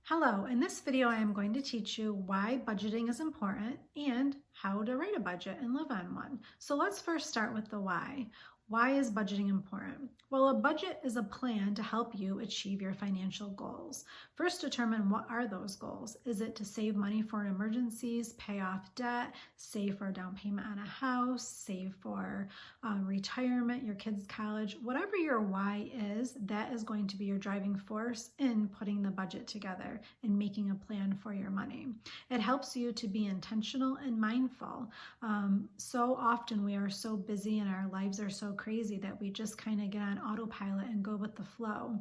Hello, in this video I am going to teach you why budgeting is important and how to write a budget and live on one. So let's first start with the why. Why is budgeting important? Well, a budget is a plan to help you achieve your financial goals. First, determine what are those goals. Is it to save money for emergencies, pay off debt, save for a down payment on a house, save for retirement, your kids' college? Whatever your why is, that is going to be your driving force in putting the budget together and making a plan for your money. It helps you to be intentional and mindful. So often we are so busy and our lives are so crazy that we just kind of get on autopilot and go with the flow.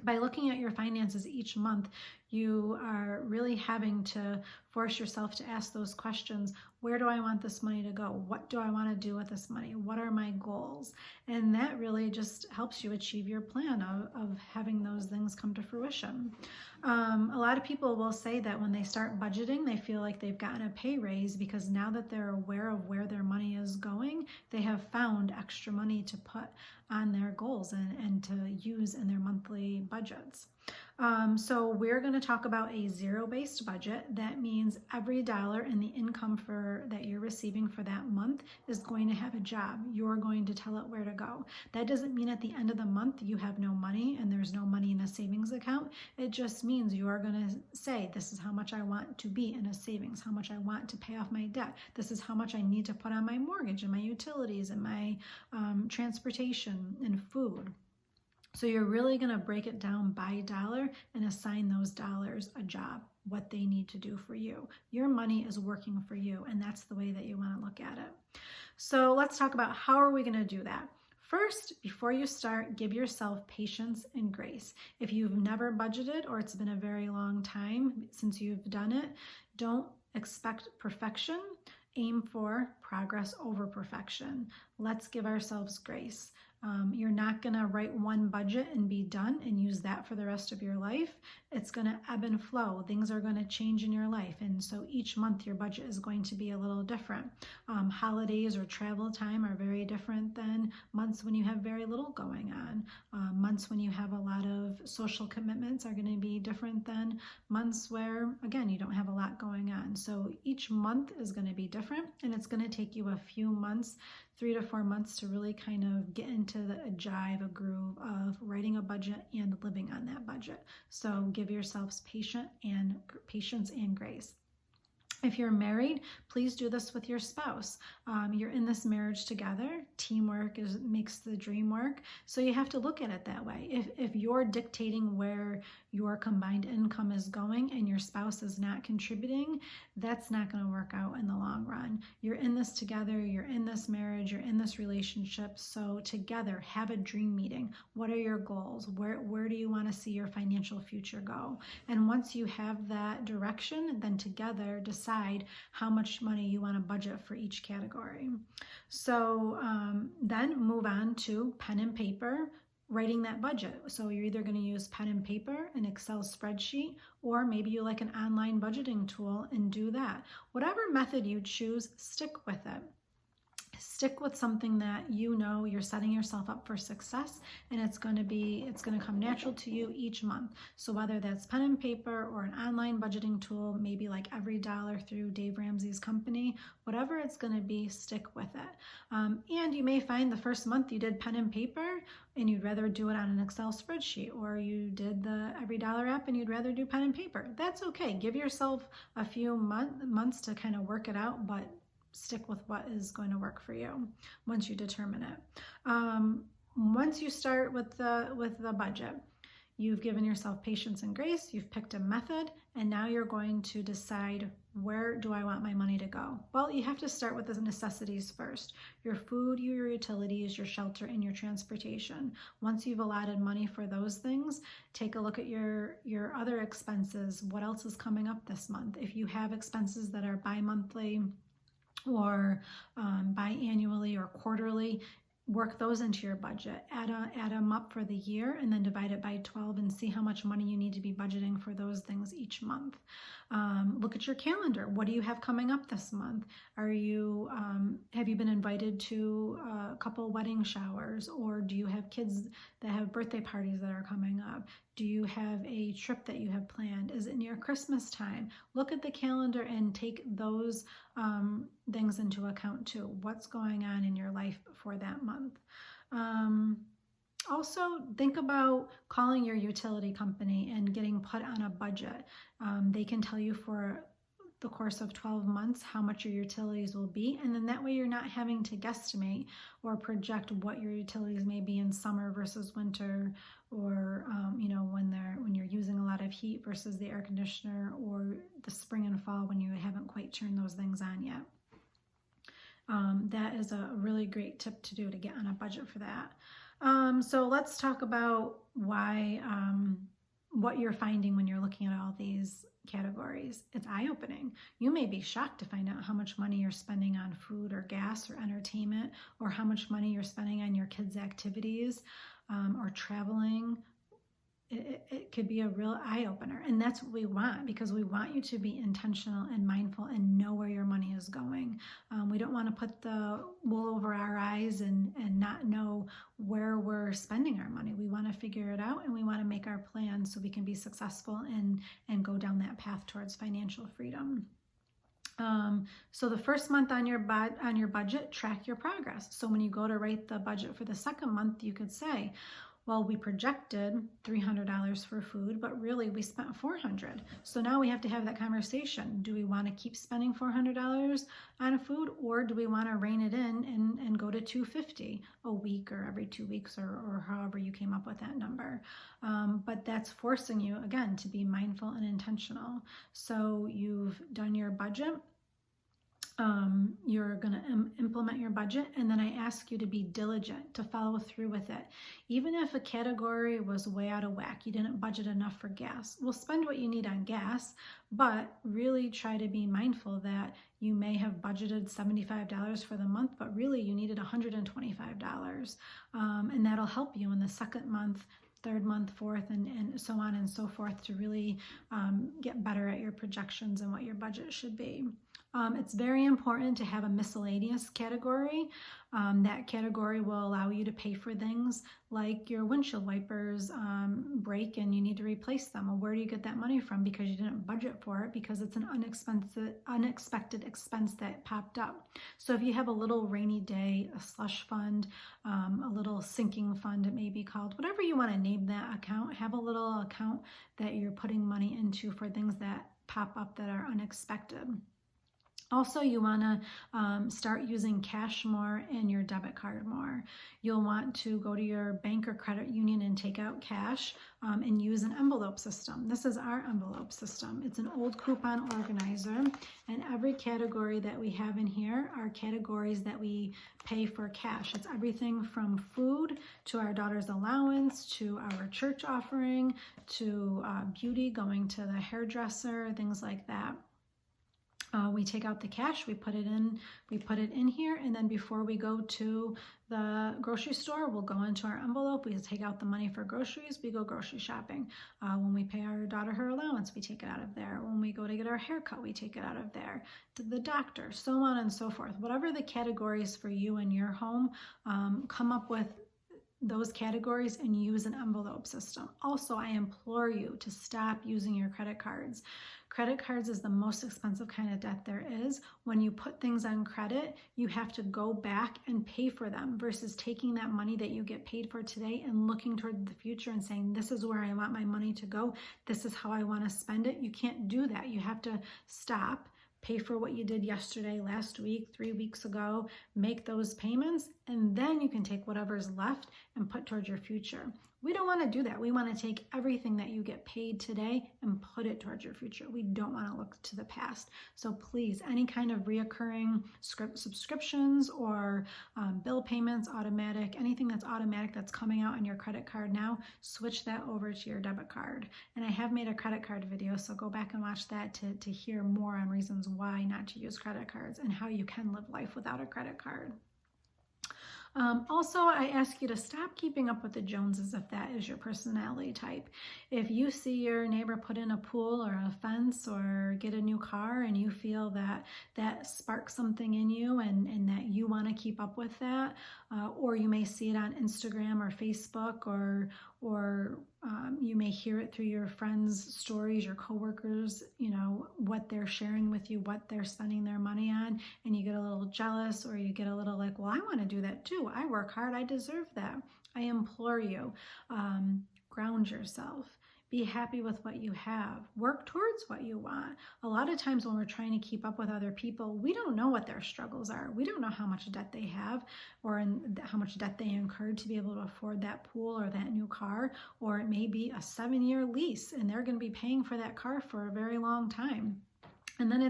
By looking at your finances each month, you are really having to force yourself to ask those questions. Where do I want this money to go? What do I want to do with this money? What are my goals? And that really just helps you achieve your plan of having those things come to fruition. A lot of people will say that when they start budgeting, they feel like they've gotten a pay raise because now that they're aware of where their money is going, they have found extra money to put on their goals and to use in their monthly budgets. So we're going to talk about a zero-based budget. That means every dollar in the income that you're receiving for that month is going to have a job. You're going to tell it where to go. That doesn't mean at the end of the month you have no money and there's no money in a savings account. It just means you are going to say, this is how much I want to be in a savings, how much I want to pay off my debt. This is how much I need to put on my mortgage and my utilities and my transportation and food. So you're really going to break it down by dollar and assign those dollars a job, what they need to do for you. Your money is working for you, and that's the way that you want to look at it. So let's talk about how are we going to do that. First, before you start, give yourself patience and grace. If you've never budgeted or it's been a very long time since you've done it, don't expect perfection. Aim for progress over perfection. Let's give ourselves grace. You're not going to write one budget and be done and use that for the rest of your life. It's going to ebb and flow. Things are going to change in your life. And so each month your budget is going to be a little different. Holidays or travel time are very different than months when you have very little going on. Months when you have a lot of social commitments are going to be different than months where, again, you don't have a lot going on. So each month is going to be different, and it's going to take you a few months, 3 to 4 months, to really kind of get into a groove of writing a budget and living on that budget. So give yourselves patience and grace. If you're married, please do this with your spouse. You're in this marriage together. Teamwork makes the dream work. So you have to look at it that way. If you're dictating where your combined income is going and your spouse is not contributing, that's not going to work out in the long run. You're in this together. You're in this marriage. You're in this relationship. So together, have a dream meeting. What are your goals? Where do you want to see your financial future go? And once you have that direction, then together decide how much money you want to budget for each category. So then move on to pen and paper, writing that budget. So you're either going to use pen and paper, an Excel spreadsheet, or maybe you like an online budgeting tool and do that. Whatever method you choose, stick with it. Stick with something that you know you're setting yourself up for success, and it's going to come natural to you each month. So whether that's pen and paper or an online budgeting tool, maybe like Every Dollar through Dave Ramsey's company, whatever it's going to be, stick with it. And you may find the first month you did pen and paper and you'd rather do it on an Excel spreadsheet, or you did the Every Dollar app and you'd rather do pen and paper. That's okay. Give yourself a few months to kind of work it out, but stick with what is going to work for you once you determine it. Once you start with the budget, you've given yourself patience and grace, you've picked a method, and now you're going to decide, where do I want my money to go? Well, you have to start with the necessities first. Your food, your utilities, your shelter, and your transportation. Once you've allotted money for those things, take a look at your other expenses. What else is coming up this month? If you have expenses that are bi-monthly or biannually or quarterly, work those into your budget, add them up for the year, and then divide it by 12 and see how much money you need to be budgeting for those things each month. Look at your calendar. What do you have coming up this month? Have you been invited to a couple wedding showers, or do you have kids that have birthday parties that are coming up? Do you have a trip that you have planned? Is it near Christmas time? Look at the calendar and take those things into account too. What's going on in your life for that month? Also, think about calling your utility company and getting put on a budget. They can tell you for the course of 12 months how much your utilities will be, and then that way you're not having to guesstimate or project what your utilities may be in summer versus winter, or when you're using a lot of heat versus the air conditioner, or the spring and fall when you haven't quite turned those things on yet. That is a really great tip to do, to get on a budget for that. So let's talk about why, what you're finding when you're looking at all these categories. It's eye-opening. You may be shocked to find out how much money you're spending on food or gas or entertainment, or how much money you're spending on your kids' activities, or traveling. It could be a real eye-opener, and that's what we want, because we want you to be intentional and mindful and know where your money is going. We don't want to put the wool over our eyes and not know where we're spending our money. We want to figure it out, and we want to make our plans so we can be successful and go down that path towards financial freedom. So the first month on your budget, track your progress. So when you go to write the budget for the second month, you could say, well, we projected $300 for food, but really we spent $400. So now we have to have that conversation. Do we want to keep spending $400 on food, or do we want to rein it in and go to $250 a week, or every 2 weeks, or however you came up with that number? But that's forcing you, again, to be mindful and intentional. So you've done your budget. You're going to implement your budget, and then I ask you to be diligent, to follow through with it. Even if a category was way out of whack, you didn't budget enough for gas, well, spend what you need on gas, but really try to be mindful that you may have budgeted $75 for the month, but really you needed $125. And that'll help you in the second month, third month, fourth, and so on and so forth, to really get better at your projections and what your budget should be. It's very important to have a miscellaneous category. That category will allow you to pay for things like your windshield wipers break and you need to replace them. Well, where do you get that money from? Because you didn't budget for it, because it's an unexpected expense that popped up. So if you have a little rainy day, a slush fund, a little sinking fund, it may be called, whatever you want to name that account, have a little account that you're putting money into for things that pop up that are unexpected. Also, you want to start using cash more and your debit card more. You'll want to go to your bank or credit union and take out cash and use an envelope system. This is our envelope system. It's an old coupon organizer, and every category that we have in here are categories that we pay for cash. It's everything from food to our daughter's allowance to our church offering to beauty, going to the hairdresser, things like that. We take out the cash, we put it in here, and then before we go to the grocery store, we'll go into our envelope, we take out the money for groceries, we go grocery shopping. When we pay our daughter her allowance, we take it out of there. When we go to get our haircut, we take it out of there. To the doctor, so on and so forth. Whatever the categories for you in your home, come up with those categories and use an envelope system. Also, I implore you to stop using your credit cards. Credit cards is the most expensive kind of debt there is. When you put things on credit, you have to go back and pay for them versus taking that money that you get paid for today and looking toward the future and saying, this is where I want my money to go. This is how I want to spend it. You can't do that. You have to stop, pay for what you did yesterday, last week, 3 weeks ago, make those payments, and then you can take whatever's left and put towards your future. We don't want to do that. We want to take everything that you get paid today and put it towards your future. We don't want to look to the past. So please, any kind of reoccurring subscriptions or bill payments, automatic, anything that's automatic that's coming out on your credit card now, switch that over to your debit card. And I have made a credit card video, so go back and watch that to hear more on reasons why not to use credit cards and how you can live life without a credit card. Also, I ask you to stop keeping up with the Joneses if that is your personality type. If you see your neighbor put in a pool or a fence or get a new car and you feel that that sparks something in you and that you want to keep up with that, or you may see it on Instagram or Facebook, or you may hear it through your friends' stories, your coworkers, you know, what they're sharing with you, what they're spending their money on, and you get a little jealous or you get a little like, well, I want to do that too. I work hard. I deserve that. I implore you, ground yourself. Be happy with what you have. Work towards what you want. A lot of times when we're trying to keep up with other people, we don't know what their struggles are. We don't know how much debt they have or how much debt they incurred to be able to afford that pool or that new car. Or it may be a 7-year lease and they're going to be paying for that car for a very long time. And then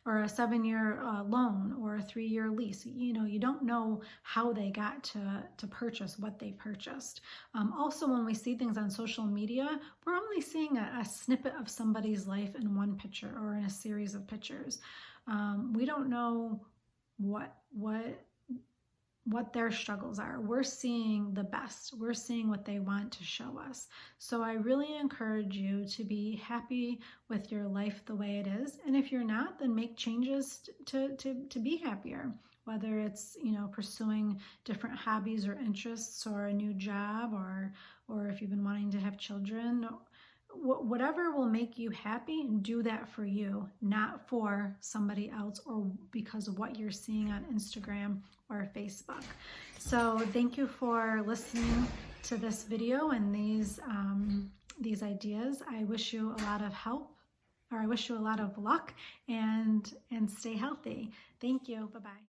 or a 7-year loan or a 3-year lease, you know, you don't know how they got to purchase what they purchased. Also, when we see things on social media, we're only seeing a snippet of somebody's life in one picture or in a series of pictures. We don't know what their struggles are. We're seeing the best. We're seeing what they want to show us. So I really encourage you to be happy with your life the way it is. And if you're not, then make changes to be happier. Whether it's, you know, pursuing different hobbies or interests or a new job, or if you've been wanting to have children, whatever will make you happy, do that for you, not for somebody else or because of what you're seeing on Instagram or Facebook. So thank you for listening to this video and these ideas. I wish you a lot of help, or I wish you a lot of luck, and stay healthy. Thank you. Bye-bye.